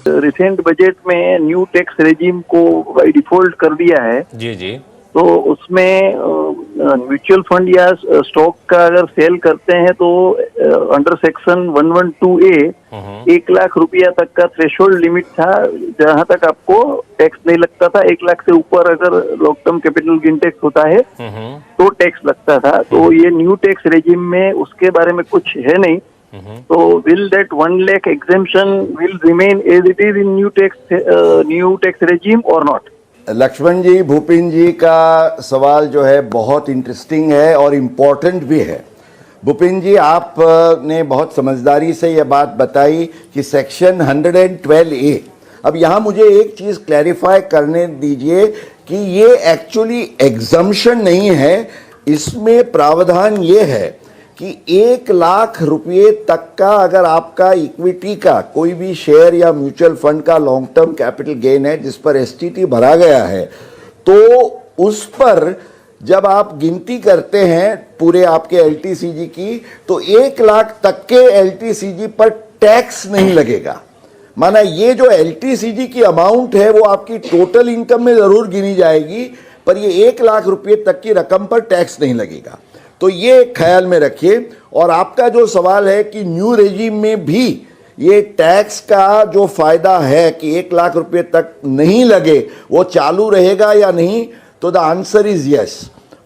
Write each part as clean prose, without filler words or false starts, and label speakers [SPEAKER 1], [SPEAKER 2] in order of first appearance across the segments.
[SPEAKER 1] Recent budget में new tax regime को by default कर दिया है। जी जी। तो उसमें म्यूचुअल फंड या स्टॉक का अगर सेल करते हैं तो अंडर सेक्शन 112A 1 लाख रुपया तक का थ्रेशोल्ड लिमिट था, जहां तक आपको टैक्स नहीं लगता था। 1 लाख से ऊपर अगर long term capital gain tax होता है तो टैक्स लगता था। तो ये न्यू टैक्स रेजिम में उसके बारे में कुछ है नहीं। तो will that 1 lakh exemption will remain as it is in new tax regime or not?
[SPEAKER 2] Lakshman जी, भूपिन जी का सवाल जो है बहुत इंटरेस्टिंग है और इम्पोर्टेंट भी है। भूपिन जी, आपने बहुत समझदारी से यह बात बताई कि सेक्शन 112A, अब यहाँ मुझे एक चीज़ क्लैरिफाई करने दीजिए कि ये एक्चुअली एग्जम्पशन नहीं है। इसमें प्रावधान ये है कि 1 लाख रुपये तक का अगर आपका इक्विटी का कोई भी शेयर या म्यूचुअल फंड का लॉन्ग टर्म कैपिटल गेन है जिस पर एसटीटी भरा गया है, तो उस पर जब आप गिनती करते हैं पूरे आपके एलटीसीजी की, तो 1 लाख तक के एलटीसीजी पर टैक्स नहीं लगेगा। माना ये जो एलटीसीजी की अमाउंट है वो आपकी टोटल इनकम में ज़रूर गिनी जाएगी, पर ये 1 लाख रुपये तक की रकम पर टैक्स नहीं लगेगा। तो ये ख्याल में रखिए। और आपका जो सवाल है कि न्यू रेजिम में भी ये टैक्स का जो फायदा है कि 1 लाख रुपये तक नहीं लगे, वो चालू रहेगा या नहीं, तो द आंसर इज यस।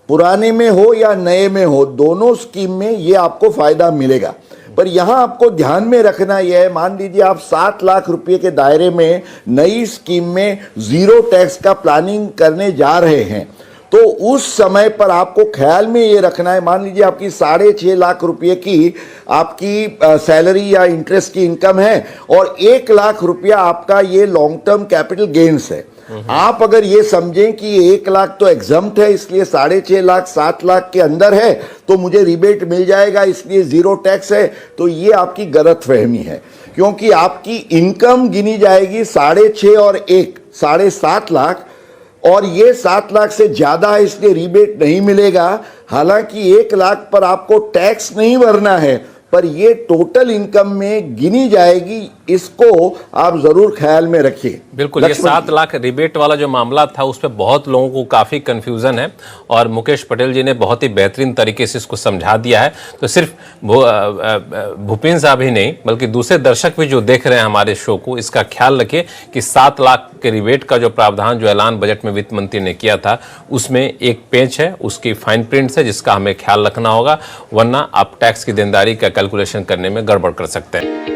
[SPEAKER 2] पुराने में हो या नए में हो, दोनों स्कीम में ये आपको फायदा मिलेगा। पर यहाँ आपको ध्यान में रखना यह है, मान लीजिए आप 7 लाख रुपये के दायरे में नई स्कीम में जीरो टैक्स का प्लानिंग करने जा रहे हैं, तो उस समय पर आपको ख्याल में ये रखना है, मान लीजिए आपकी 6.5 लाख रुपये की आपकी सैलरी या इंटरेस्ट की इनकम है और 1 लाख रुपया आपका ये लॉन्ग टर्म कैपिटल गेन्स है। आप अगर ये समझें कि ये 1 लाख तो एग्जम्प्ट है, इसलिए 6.5 लाख 7 लाख के अंदर है तो मुझे रिबेट मिल जाएगा, इसलिए जीरो टैक्स है, तो ये आपकी गलतफहमी है। क्योंकि आपकी इनकम गिनी जाएगी 6.5 और 1 7.5 लाख, और ये 7 लाख से ज़्यादा है इसलिए रिबेट नहीं मिलेगा। हालांकि 1 लाख पर आपको टैक्स नहीं भरना है, पर ये टोटल इनकम में गिनी जाएगी, इसको आप जरूर ख्याल में रखिए।
[SPEAKER 3] बिल्कुल, ये 7 लाख रिबेट वाला जो मामला था उस पर बहुत लोगों को काफ़ी कंफ्यूजन है और मुकेश पटेल जी ने बहुत ही बेहतरीन तरीके से इसको समझा दिया है। तो सिर्फ भूपेन साहब ही नहीं बल्कि दूसरे दर्शक भी जो देख रहे हैं हमारे शो को, इसका ख्याल रखिए कि 7 लाख के रिबेट का जो प्रावधान जो ऐलान बजट में वित्त मंत्री ने किया था उसमें एक पेज है, उसकी फाइन प्रिंट्स है जिसका हमें ख्याल रखना होगा, वरना आप टैक्स की देनदारी का कैलकुलेशन करने में गड़बड़ कर सकते हैं।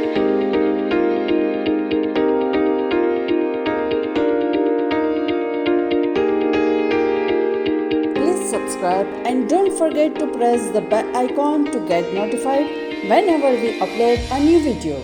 [SPEAKER 4] Subscribe and don't forget to press the bell icon to get notified whenever we upload a new video.